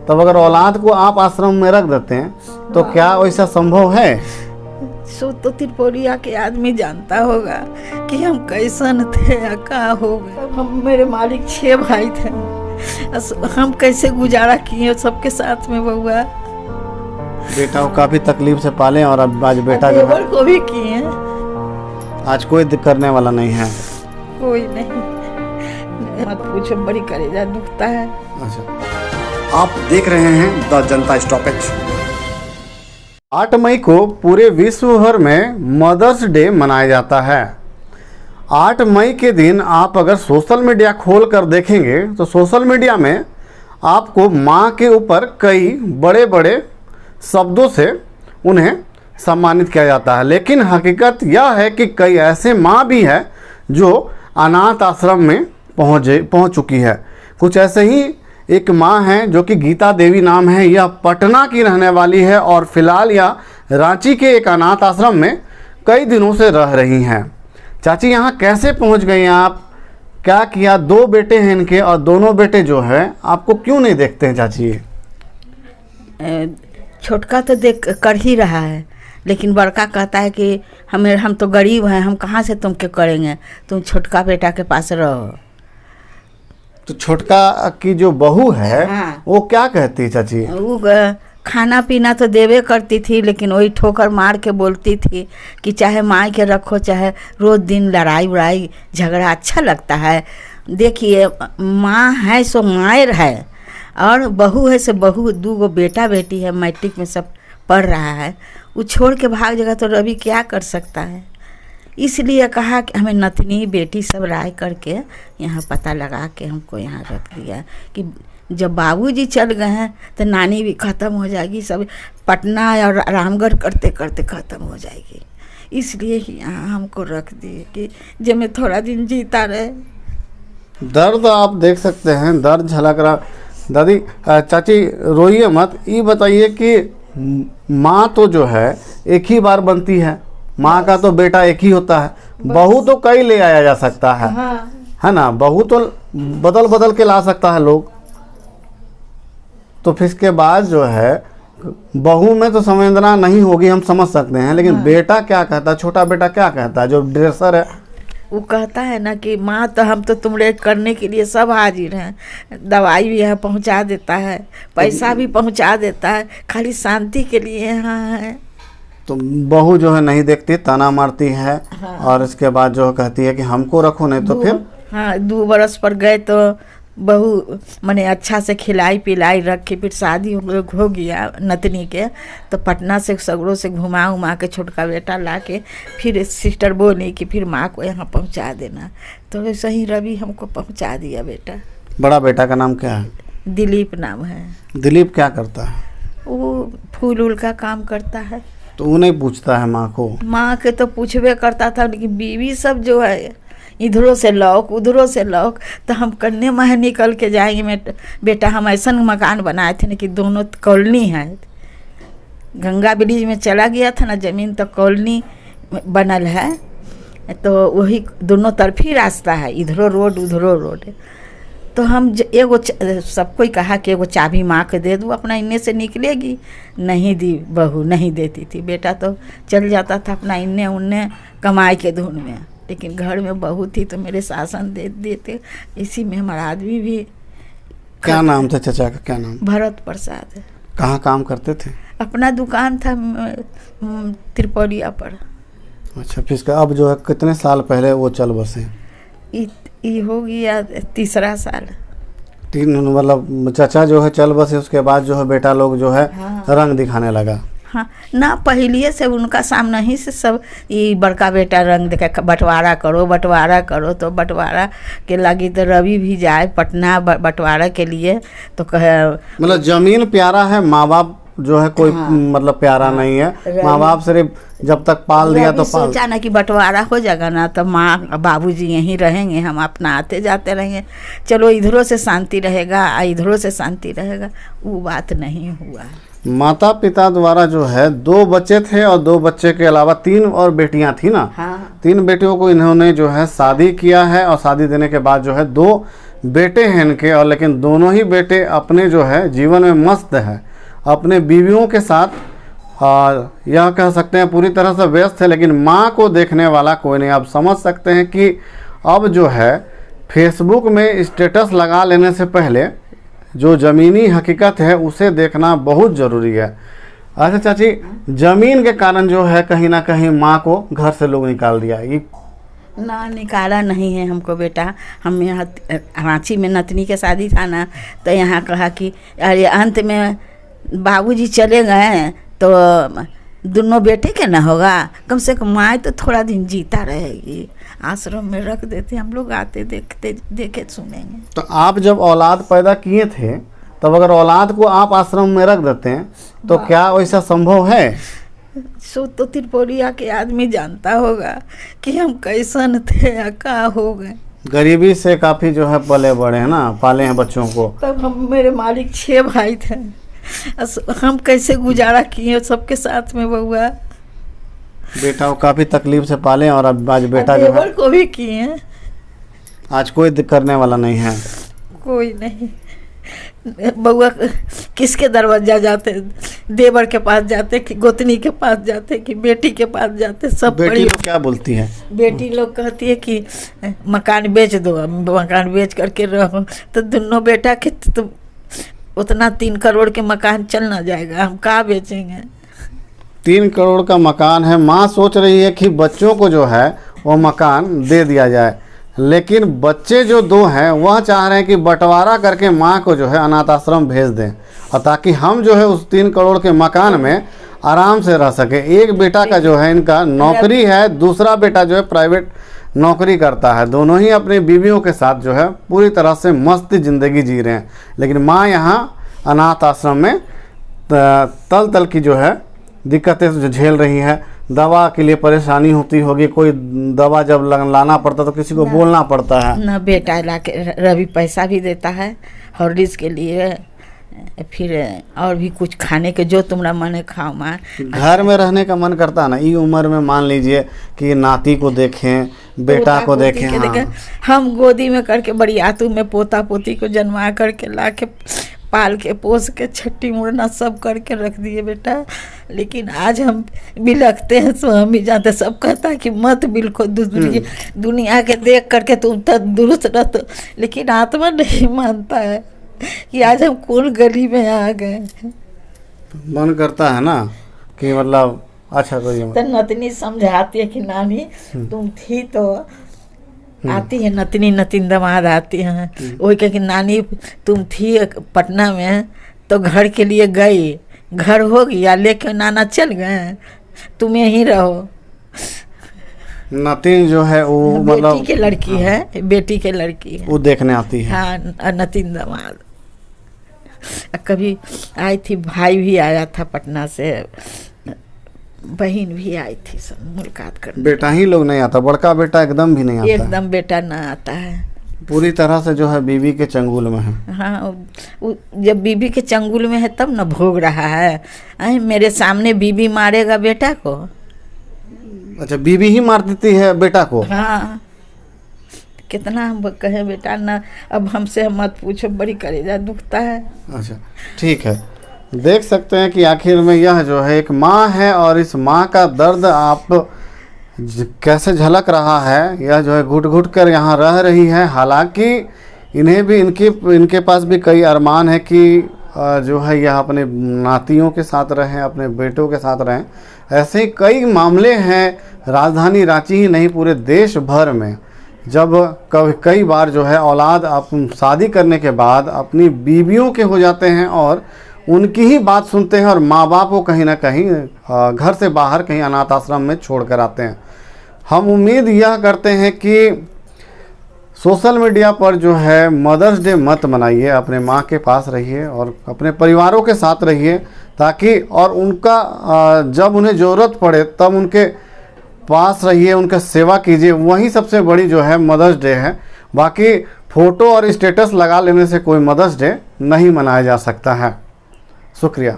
तब अगर औलाद को आप आश्रम में रख देते हैं तो क्या वैसा संभव है? सो तो त्रिपुरिया के आदमी जानता होगा कि हम कैसन थे या का हो गए। हम मेरे मालिक 6 भाई थे, हम कैसे गुजारा किए सबके साथ में बउआ। बेटा को काफी तकलीफ से पाले और अब आज बेटा जो है देवर को भी किए, आज कोई दिक्कत करने वाला नहीं है। कोई नहीं, मत पूछो, बड़ी कलेजा दुखता है। अच्छा, आप देख रहे हैं द जनता स्टॉपेज। 8 मई को पूरे विश्व भर में मदर्स डे मनाया जाता है। 8 मई के दिन आप अगर सोशल मीडिया खोल कर देखेंगे तो सोशल मीडिया में आपको माँ के ऊपर कई बड़े बड़े शब्दों से उन्हें सम्मानित किया जाता है, लेकिन हकीकत यह है कि कई ऐसे माँ भी है जो अनाथ आश्रम में पहुँच चुकी है। कुछ ऐसे ही एक माँ है जो कि गीता देवी नाम है, यह पटना की रहने वाली है और फिलहाल यह रांची के एक अनाथ आश्रम में कई दिनों से रह रही हैं। चाची, यहाँ कैसे पहुँच गई हैं आप? क्या किया? 2 बेटे हैं इनके और दोनों बेटे जो है आपको क्यों नहीं देखते हैं चाची? छोटका तो देख कर ही रहा है, लेकिन बड़का कहता है कि हम तो गरीब हैं, हम कहाँ से तुम क्या करेंगे, तुम छोटका बेटा के पास रहो। तो छोटका की जो बहू है हाँ। वो क्या कहती है चाची? वो खाना पीना तो देवे करती थी, लेकिन वही ठोकर मार के बोलती थी कि चाहे माँ के रखो, चाहे रोज दिन लड़ाई उड़ाई झगड़ा अच्छा लगता है। देखिए, माँ है सो मायर है, और बहू है सो बहू। 2 बेटा बेटी है, मैट्रिक में सब पढ़ रहा है। वो छोड़ के भाग जाएगा तो रवि क्या कर सकता है। इसलिए कहा कि हमें नतनी बेटी सब राय करके यहाँ पता लगा के हमको यहाँ रख दिया कि जब बाबूजी चल गए हैं तो नानी भी ख़त्म हो जाएगी, सब पटना और रामगढ़ करते करते ख़त्म हो जाएगी। इसलिए ही यहाँ हमको रख दिए कि जब मैं थोड़ा दिन जीता रहे। दर्द आप देख सकते हैं, दर्द झलक रहा। दादी, चाची रोइए मत। ये बताइए कि माँ तो जो है एक ही बार बनती है, माँ का तो बेटा एक ही होता है, बहू तो कई ले आया जा सकता है। हाँ। है ना? बहू तो बदल बदल के ला सकता है लोग। तो फिर इसके बाद जो है बहू में तो संवेदना नहीं होगी, हम समझ सकते हैं, लेकिन बेटा क्या कहता है, छोटा बेटा क्या कहता है जो ड्रेसर है? वो कहता है ना कि माँ तो हम तो तुम्हारे करने के लिए सब हाजिर हैं, दवाई भी यहाँ पहुँचा देता है, पैसा भी पहुँचा देता है, खाली शांति के लिए यहाँ है। तो बहू जो है नहीं देखती, ताना मारती है। हाँ। और इसके बाद जो कहती है कि हमको रखो, नहीं तो फिर। हाँ, 2 बरस पर गए तो बहू मैंने अच्छा से खिलाई पिलाई रख के, फिर शादी हो गया नतनी के, तो पटना से सगरों से घुमा उमा के छोटका बेटा ला के फिर सिस्टर बोली कि फिर माँ को यहाँ पहुँचा देना, तो वैसे ही रवि हमको पहुँचा दिया बेटा। बड़ा बेटा का नाम क्या है? दिलीप नाम है। दिलीप क्या करता है? वो फूल उल का काम करता है। तो वो नहीं पूछता है माँ को? माँ के तो पूछबे करता था, लेकिन बीवी सब जो है इधरों से लौक उधरों से लौक, तो हम कन्ने माह निकल के जाएंगे। बेटा हम ऐसा मकान बनाए थे ना कि दोनों कॉलोनी है, गंगा ब्रिज में चला गया था ना ज़मीन, तो कॉलोनी बनल है, तो वही दोनों तरफ ही रास्ता है, इधरों रोड उधरों रोड। तो हम एगो सब कोई कहा कि एगो चाबी माँ के दे दूँ, अपना इन्ने से निकलेगी। नहीं दी, बहू नहीं देती थी। बेटा तो चल जाता था अपना इन्ने उन्ने कमाई के धुन में, लेकिन घर में बहू थी तो मेरे शासन दे देते। इसी में हमारा आदमी भी। क्या नाम था चाचा का? क्या नाम? भरत प्रसाद। कहाँ काम करते थे? अपना दुकान था त्रिपुरिया पर। अच्छा, फिर इसका अब जो है कितने साल पहले वो चल बसे? ये हो गया 3रा साल। 3 मतलब चाचा जो है चल बसे, उसके बाद जो है बेटा लोग जो है हाँ। रंग दिखाने लगा। हाँ ना, पहले से उनका सामने ही से सब ये बड़का बेटा रंग देखा, बंटवारा करो, तो बंटवारा के लगी तो रवि भी जाए पटना बंटवारा के लिए, तो कहे मतलब जमीन प्यारा है, माँ बाप जो है कोई हाँ। मतलब प्यारा नहीं है। माँ बाप सिर्फ जब तक पाल दिया तो पाल। सोचा ना कि बंटवारा हो जाएगा ना तो माँ बाबूजी यहीं रहेंगे, हम अपना आते जाते रहेंगे, चलो इधरों से शांति रहेगा इधरों से शांति रहेगा। वो बात नहीं हुआ। माता पिता द्वारा जो है 2 बच्चे थे और 2 बच्चे के अलावा 3 और बेटियां थी ना। हाँ। 3 बेटियों को इन्होंने जो है शादी किया है और शादी देने के बाद जो है 2 बेटे हैं इनके, और लेकिन दोनों ही बेटे अपने जो है जीवन में मस्त है, अपने बीवियों के साथ यह कह सकते हैं पूरी तरह से व्यस्त है, लेकिन माँ को देखने वाला कोई नहीं। आप समझ सकते हैं कि अब जो है फेसबुक में स्टेटस लगा लेने से पहले जो ज़मीनी हकीकत है उसे देखना बहुत ज़रूरी है। अच्छा चाची, ज़मीन के कारण जो है कहीं ना कहीं माँ को घर से लोग निकाल दिया, ये ना निकाला नहीं है हमको बेटा। हम यहाँ रांची में नतनी के शादी था ना, तो यहाँ कहा कि अरे अंत में बाबूजी चले गए तो दोनों बेटे के ना होगा, कम से कम माँ तो थोड़ा दिन जीता रहेगी। आश्रम में रख देते, हम लोग आते देखते देखे सुनेंगे। तो आप जब औलाद पैदा किए थे तब अगर औलाद को आप आश्रम में रख देते हैं तो क्या वैसा संभव है? सो तो त्रिपुरिया के आदमी जानता होगा कि हम कैसन थे या का हो गए। गरीबी से काफ़ी जो है पले बड़े हैं ना, पाले हैं बच्चों को। तब हम मेरे मालिक 6 भाई थे, हम कैसे गुजारा किए सबके साथ में बउआ। बेटा को काफ़ी तकलीफ से पाले और अब आज बेटा जो है को भी किए, आज कोई दिक्कत करने वाला नहीं है। कोई नहीं। बउआ किसके दरवाजा जाते, देवर के पास जाते कि गोतनी के पास जाते कि बेटी के पास जाते, सब बेटी लोग क्या बोलती है? बेटी लोग कहती है कि मकान बेच दो, मकान बेच करके रहो। तो दोनों बेटा के तो उतना 3 करोड़ के मकान चल ना जाएगा, हम कहाँ बेचेंगे। 3 करोड़ का मकान है, माँ सोच रही है कि बच्चों को जो है वो मकान दे दिया जाए, लेकिन बच्चे जो 2 हैं वह चाह रहे हैं कि बंटवारा करके माँ को जो है अनाथ आश्रम भेज दें, और ताकि हम जो है उस 3 करोड़ के मकान में आराम से रह सके। एक बेटा का जो है इनका नौकरी है, दूसरा बेटा जो है प्राइवेट नौकरी करता है। दोनों ही अपनी बीवियों के साथ जो है पूरी तरह से मस्त ज़िंदगी जी रहे हैं, लेकिन माँ यहाँ अनाथ आश्रम में तल तल की जो है दिक्कतें जो झेल रही है। दवा के लिए परेशानी होती होगी, कोई दवा जब लाना पड़ता तो किसी को बोलना पड़ता है ना। बेटा ला के रवि पैसा भी देता है हॉर्लिक्स के लिए, फिर और भी कुछ खाने के जो तुम्हारा मन है खाओ माँ। घर में रहने का मन करता है ना, ये उम्र में मान लीजिए कि नाती को देखें, बेटा को देखें। हाँ। हम गोदी में करके बड़ी आतू में पोता पोती को जन्मा करके ला के पाल के पोस के छट्टी मुड़ना सब करके रख दिए बेटा। लेकिन आज हम बिलखते हैं तो हम ही जानते, सब कहता है कि मत बिल्को दुनिया के देख करके तुम तो दुरुस्त रहते, लेकिन आत्मा नहीं मानता है कि आज हम कौन गली में आ गए। मन करता है ना कि मतलब अच्छा कोई तो नतनी समझाती है कि नानी तुम थी तो आती है, नतनी नतिन दमाद आती हैं, वही कह कि नानी तुम थी पटना में तो घर के लिए गई, घर हो गया लेके नाना चल गए, तुम यहीं रहो। नतिन जो है वो मतलब बेटी के लड़की है, बेटी के लड़की है, वो देखने आती है। हाँ, नतिन दमाद। कभी आई थी, भाई भी आया था पटना से, बहन भी आई थी, सब मुलाकात करने। बेटा ही लोग नहीं आता, बड़का बेटा एकदम भी नहीं आता। एकदम बेटा ना आता है, पूरी तरह से जो है बीवी के चंगुल में है। हाँ, जब बीवी के चंगुल में है तब ना भोग रहा है। मेरे सामने बीवी मारेगा बेटा को। अच्छा, बीवी ही मार देती है बेटा को? हाँ, कितना हम कहे बेटा ना, अब हमसे मत पूछो, बड़ी कलेजा दुखता है। अच्छा ठीक है, देख सकते हैं कि आखिर में यह जो है एक माँ है, और इस माँ का दर्द आप कैसे झलक रहा है। यह जो है घुट घुट कर यहाँ रह रही है, हालांकि इन्हें भी इनके पास भी कई अरमान है कि जो है यह अपने नातियों के साथ रहें, अपने बेटों के साथ रहें। ऐसे ही कई मामले हैं राजधानी रांची ही नहीं पूरे देश भर में, जब कई बार जो है औलाद आप शादी करने के बाद अपनी बीवियों के हो जाते हैं और उनकी ही बात सुनते हैं, और माँ बाप को कहीं ना कहीं घर से बाहर कहीं अनाथ आश्रम में छोड़ कर आते हैं। हम उम्मीद यह करते हैं कि सोशल मीडिया पर जो है मदर्स डे मत मनाइए, अपने माँ के पास रहिए और अपने परिवारों के साथ रहिए, ताकि और उनका जब उन्हें ज़रूरत पड़े तब उनके पास रहिए, उनका सेवा कीजिए। वही सबसे बड़ी जो है मदर्स डे है। बाकी फ़ोटो और स्टेटस लगा लेने से कोई मदर्स डे नहीं मनाया जा सकता है। शुक्रिया।